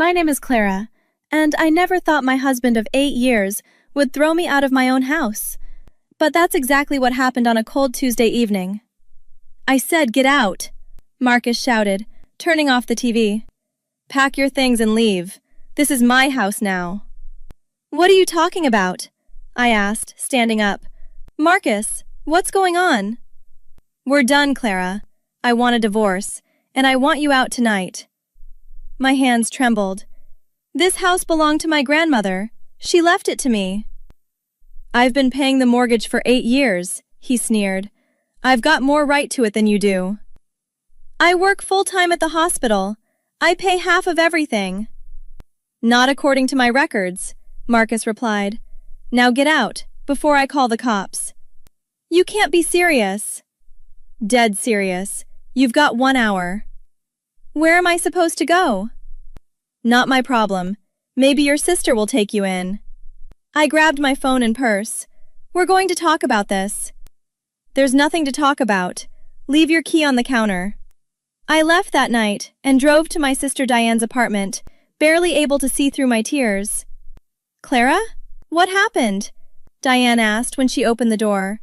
My name is Clara, and I never thought my husband of 8 years would throw me out of my own house. But that's exactly what happened on a cold Tuesday evening. I said, "Get out," Marcus shouted, turning off the TV. "Pack your things and leave. This is my house now." "What are you talking about?" I asked, standing up. "Marcus, what's going on?" "We're done, Clara. I want a divorce, and I want you out tonight." My hands trembled. "This house belonged to my grandmother. She left it to me." "I've been paying the mortgage for 8 years, he sneered. "I've got more right to it than you do." "I work full-time at the hospital. I pay half of everything." "Not according to my records," Marcus replied. "Now get out, before I call the cops." "You can't be serious." "Dead serious. You've got 1 hour." "Where am I supposed to go?" "Not my problem. Maybe your sister will take you in." I grabbed my phone and purse. "We're going to talk about this." "There's nothing to talk about. Leave your key on the counter." I left that night and drove to my sister Diane's apartment, barely able to see through my tears. "Clara? What happened?" Diane asked when she opened the door.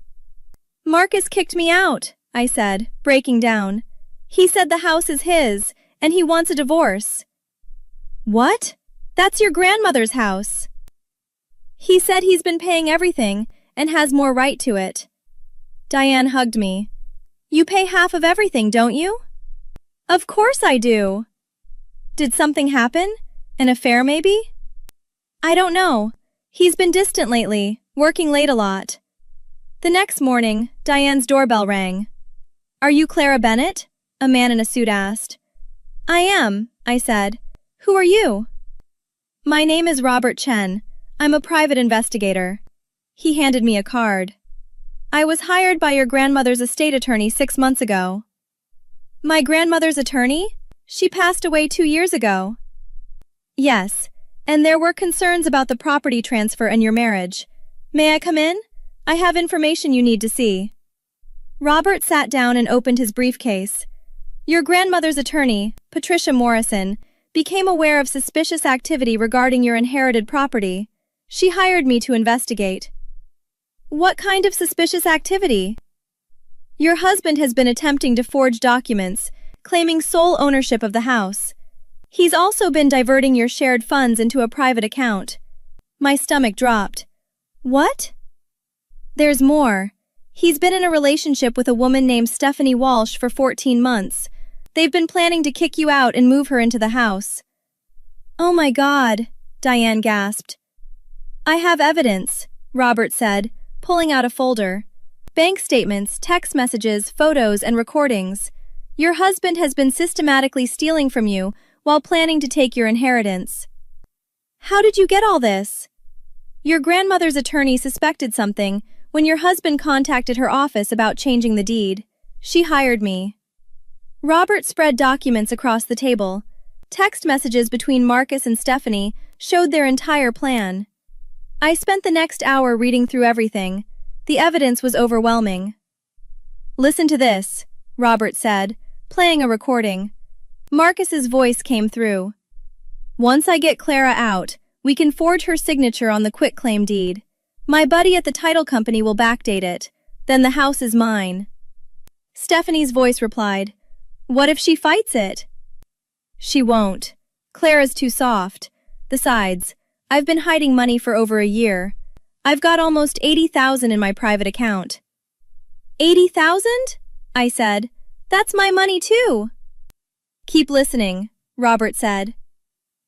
"Marcus kicked me out," I said, breaking down. "He said the house is his, and he wants a divorce." "What? That's your grandmother's house." "He said he's been paying everything and has more right to it." Diane hugged me. "You pay half of everything, don't you?" "Of course I do." "Did something happen? An affair, maybe?" "I don't know. He's been distant lately, working late a lot." The next morning, Diane's doorbell rang. "Are you Clara Bennett?" a man in a suit asked. "I am," I said. "Who are you?" "My name is Robert Chen. I'm a private investigator." He handed me a card. "I was hired by your grandmother's estate attorney 6 months ago." "My grandmother's attorney? She passed away 2 years ago." "Yes, and there were concerns about the property transfer and your marriage. May I come in? I have information you need to see." Robert sat down and opened his briefcase. "Your grandmother's attorney, Patricia Morrison, became aware of suspicious activity regarding your inherited property. She hired me to investigate." "What kind of suspicious activity?" "Your husband has been attempting to forge documents, claiming sole ownership of the house. He's also been diverting your shared funds into a private account." My stomach dropped. "What?" "There's more. He's been in a relationship with a woman named Stephanie Walsh for 14 months. They've been planning to kick you out and move her into the house." "Oh my God," Diane gasped. "I have evidence," Robert said, pulling out a folder. "Bank statements, text messages, photos, and recordings. Your husband has been systematically stealing from you while planning to take your inheritance." "How did you get all this?" "Your grandmother's attorney suspected something when your husband contacted her office about changing the deed. She hired me." Robert spread documents across the table. Text messages between Marcus and Stephanie showed their entire plan. I spent the next hour reading through everything. The evidence was overwhelming. "Listen to this," Robert said, playing a recording. Marcus's voice came through. "Once I get Clara out, we can forge her signature on the quitclaim deed. My buddy at the title company will backdate it. Then the house is mine." Stephanie's voice replied, "What if she fights it?" "She won't. Clara's too soft. Besides, I've been hiding money for over a year. I've got almost 80,000 in my private account." 80,000? I said. "That's my money too." "Keep listening," Robert said.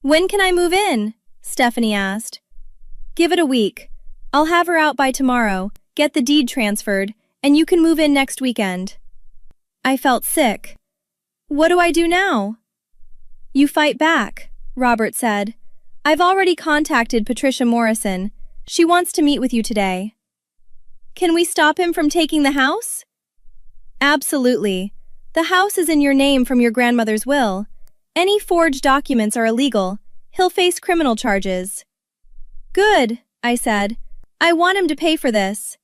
"When can I move in?" Stephanie asked. "Give it a week. I'll have her out by tomorrow, get the deed transferred, and you can move in next weekend." I felt sick. "What do I do now?" "You fight back," Robert said. "I've already contacted Patricia Morrison. She wants to meet with you today." "Can we stop him from taking the house?" "Absolutely. The house is in your name from your grandmother's will. Any forged documents are illegal. He'll face criminal charges." "Good," I said. "I want him to pay for this."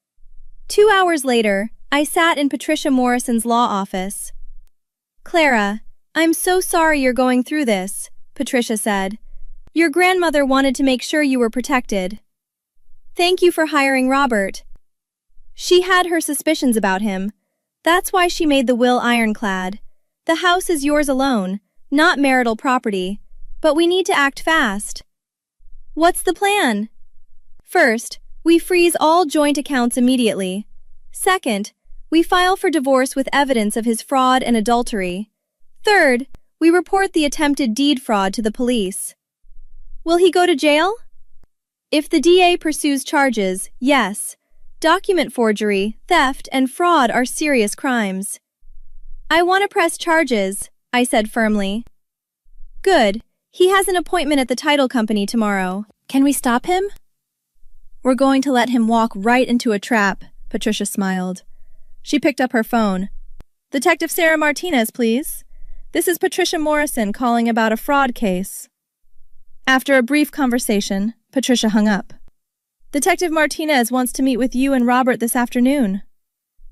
2 hours later, I sat in Patricia Morrison's law office. "Clara, I'm so sorry you're going through this," Patricia said. Your grandmother wanted to make sure you were protected. Thank you for hiring Robert. She had her suspicions about him. That's why she made the will ironclad. The house is yours alone, not marital property, but we need to act fast. What's the plan? First, we freeze all joint accounts immediately. Second, we file for divorce with evidence of his fraud and adultery. Third, we report the attempted deed fraud to the police. Will he go to jail? If the DA pursues charges, yes. Document forgery, theft, and fraud are serious crimes. I want to press charges, I said firmly. Good. He has an appointment at the title company tomorrow. Can we stop him? We're going to let him walk right into a trap, Patricia smiled. She picked up her phone. Detective Sarah Martinez, please. This is Patricia Morrison calling about a fraud case. After a brief conversation, Patricia hung up. Detective Martinez wants to meet with you and Robert this afternoon.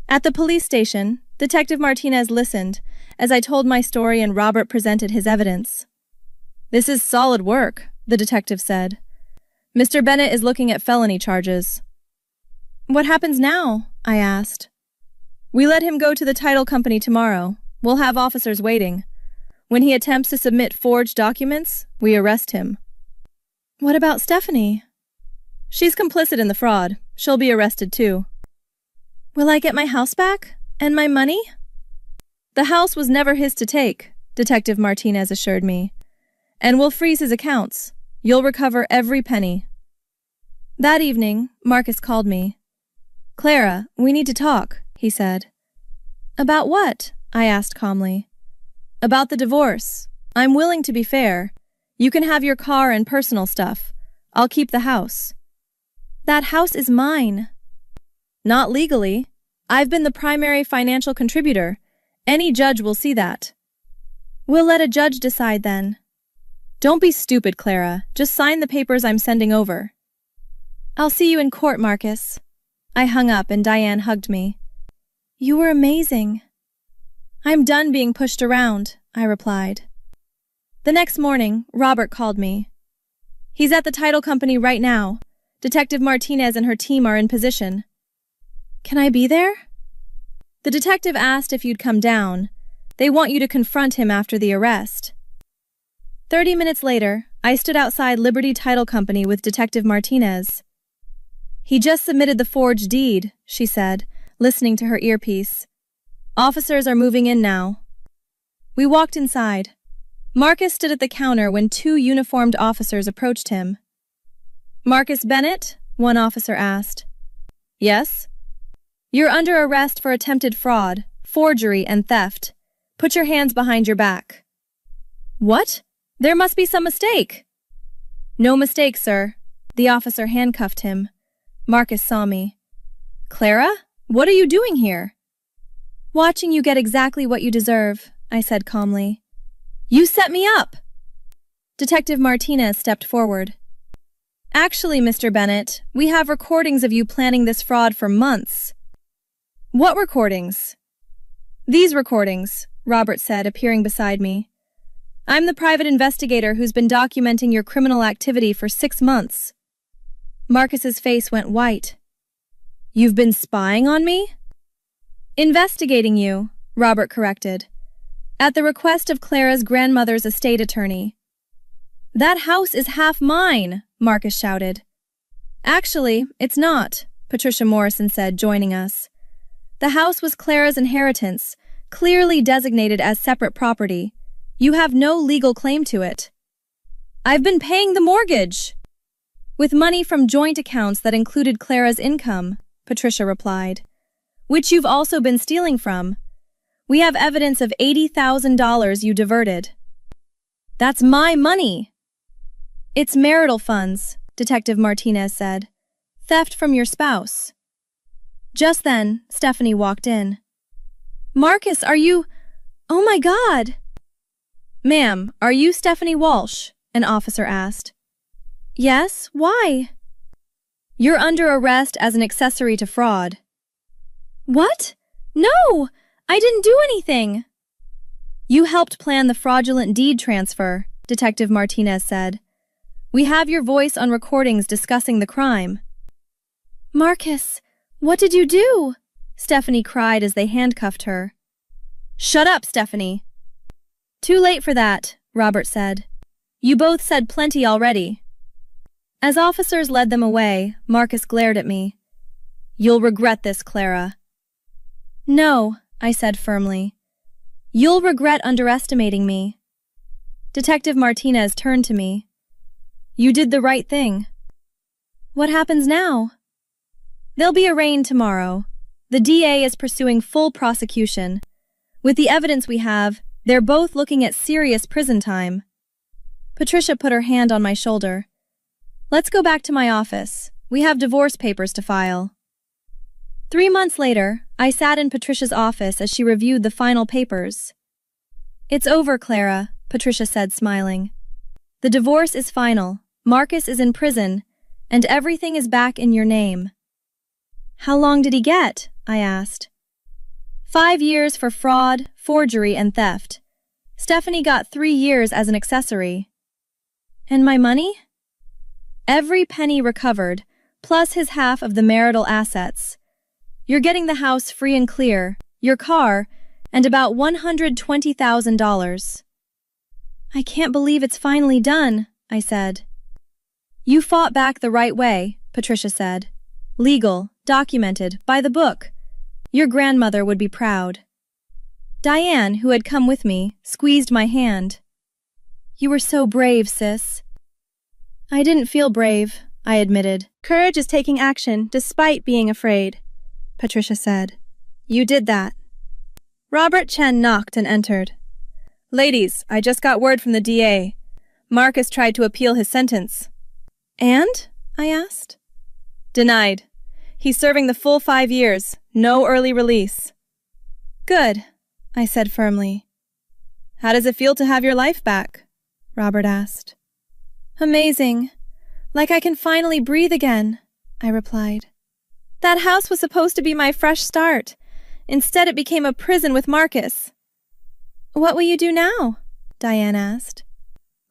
At the police station, Detective Martinez listened as I told my story and Robert presented his evidence. This is solid work, the detective said. Mr. Bennett is looking at felony charges. What happens now? I asked. We let him go to the title company tomorrow. We'll have officers waiting. When he attempts to submit forged documents, we arrest him. What about Stephanie? She's complicit in the fraud. She'll be arrested too. Will I get my house back? And my money? The house was never his to take, Detective Martinez assured me. And we'll freeze his accounts. You'll recover every penny. That evening, Marcus called me. Clara, we need to talk, he said. About what? I asked calmly. About the divorce. I'm willing to be fair. You can have your car and personal stuff. I'll keep the house. That house is mine. Not legally. I've been the primary financial contributor. Any judge will see that. We'll let a judge decide then. Don't be stupid, Clara. Just sign the papers I'm sending over. I'll see you in court, Marcus. I hung up and Diane hugged me. You were amazing. I'm done being pushed around, I replied. The next morning, Robert called me. He's at the title company right now. Detective Martinez and her team are in position. Can I be there? The detective asked if you'd come down. They want you to confront him after the arrest. 30 minutes later, I stood outside Liberty Title Company with Detective Martinez. He just submitted the forged deed, she said, listening to her earpiece. Officers are moving in now. We walked inside. Marcus stood at the counter when 2 uniformed officers approached him. Marcus Bennett? One officer asked. Yes? You're under arrest for attempted fraud, forgery, and theft. Put your hands behind your back. What? There must be some mistake. No mistake, sir. The officer handcuffed him. Marcus saw me. Clara? What are you doing here? Watching you get exactly what you deserve, I said calmly. You set me up! Detective Martinez stepped forward. Actually, Mr. Bennett, we have recordings of you planning this fraud for months. What recordings? These recordings, Robert said, appearing beside me. I'm the private investigator who's been documenting your criminal activity for 6 months. Marcus's face went white. You've been spying on me? Investigating you, Robert corrected. At the request of Clara's grandmother's estate attorney. That house is half mine, Marcus shouted. Actually, it's not, Patricia Morrison said, joining us. The house was Clara's inheritance, clearly designated as separate property. You have no legal claim to it. I've been paying the mortgage. With money from joint accounts that included Clara's income, Patricia replied, which you've also been stealing from. We have evidence of $80,000 you diverted. That's my money. It's marital funds, Detective Martinez said. Theft from your spouse. Just then, Stephanie walked in. Marcus, are you... Oh my God! Ma'am, are you Stephanie Walsh? An officer asked. Yes, why? You're under arrest as an accessory to fraud. What? No! I didn't do anything! You helped plan the fraudulent deed transfer, Detective Martinez said. We have your voice on recordings discussing the crime. Marcus, what did you do? Stephanie cried as they handcuffed her. Shut up, Stephanie. Too late for that, Robert said. You both said plenty already. As officers led them away, Marcus glared at me. You'll regret this, Clara. No, I said firmly. You'll regret underestimating me. Detective Martinez turned to me. You did the right thing. What happens now? They'll be arraigned tomorrow. The DA is pursuing full prosecution. With the evidence we have, they're both looking at serious prison time. Patricia put her hand on my shoulder. Let's go back to my office. We have divorce papers to file. 3 months later, I sat in Patricia's office as she reviewed the final papers. It's over, Clara, Patricia said, smiling. The divorce is final, Marcus is in prison, and everything is back in your name. How long did he get? I asked. 5 years for fraud, forgery, and theft. Stephanie got 3 years as an accessory. And my money? Every penny recovered, plus his half of the marital assets. You're getting the house free and clear, your car, and about $120,000. I can't believe it's finally done, I said. You fought back the right way, Patricia said. Legal, documented, by the book. Your grandmother would be proud. Diane, who had come with me, squeezed my hand. You were so brave, sis. I didn't feel brave, I admitted. Courage is taking action despite being afraid, Patricia said. You did that. Robert Chen knocked and entered. Ladies, I just got word from the DA. Marcus tried to appeal his sentence. And? I asked. Denied. He's serving the full 5 years, no early release. Good, I said firmly. How does it feel to have your life back? Robert asked. Amazing. Like I can finally breathe again, I replied. That house was supposed to be my fresh start. Instead, it became a prison with Marcus. What will you do now? Diane asked.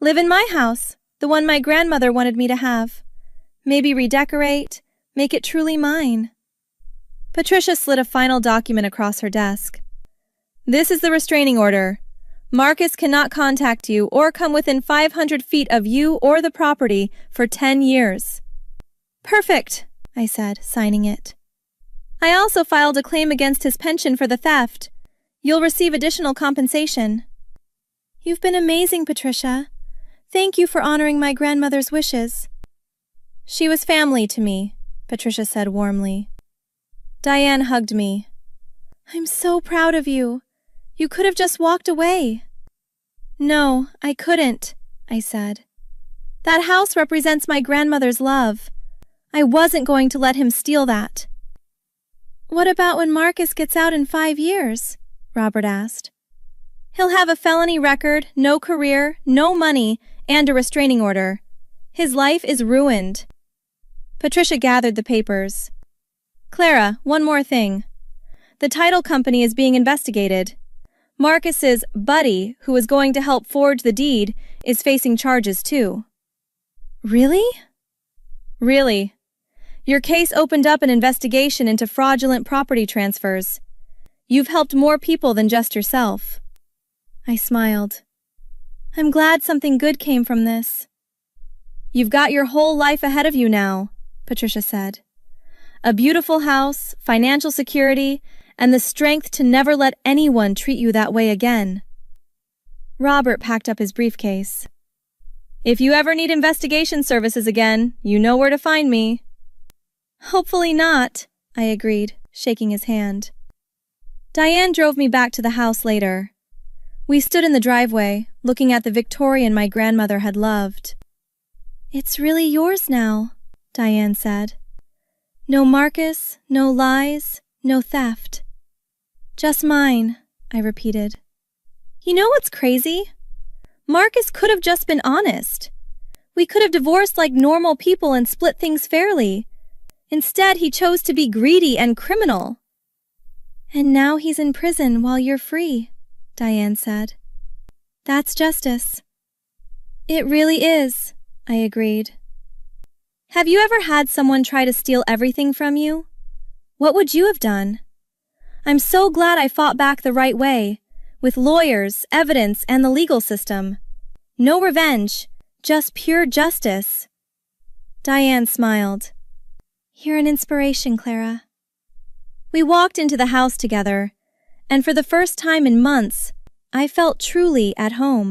Live in my house, the one my grandmother wanted me to have. Maybe redecorate, make it truly mine. Patricia slid a final document across her desk. This is the restraining order. Marcus cannot contact you or come within 500 feet of you or the property for 10 years. Perfect, I said, signing it. I also filed a claim against his pension for the theft. You'll receive additional compensation. You've been amazing, Patricia. Thank you for honoring my grandmother's wishes. She was family to me, Patricia said warmly. Diane hugged me. I'm so proud of you. You could have just walked away. No, I couldn't, I said. That house represents my grandmother's love. I wasn't going to let him steal that. What about when Marcus gets out in 5 years? Robert asked. He'll have a felony record, no career, no money, and a restraining order. His life is ruined. Patricia gathered the papers. Clara, one more thing. The title company is being investigated. Marcus's buddy, who is going to help forge the deed, is facing charges too. Really? Really. Your case opened up an investigation into fraudulent property transfers. You've helped more people than just yourself. I smiled. I'm glad something good came from this. You've got your whole life ahead of you now, Patricia said. A beautiful house, financial security, and the strength to never let anyone treat you that way again. Robert packed up his briefcase. If you ever need investigation services again, you know where to find me. Hopefully not, I agreed, shaking his hand. Diane drove me back to the house later. We stood in the driveway, looking at the Victorian my grandmother had loved. It's really yours now, Diane said. No Marcus, no lies, no theft. Just mine, I repeated. You know what's crazy? Marcus could have just been honest. We could have divorced like normal people and split things fairly. Instead, he chose to be greedy and criminal. And now he's in prison while you're free, Diane said. That's justice. It really is, I agreed. Have you ever had someone try to steal everything from you? What would you have done? I'm so glad I fought back the right way, with lawyers, evidence, and the legal system. No revenge, just pure justice. Diane smiled. You're an inspiration, Clara. We walked into the house together, and for the first time in months, I felt truly at home.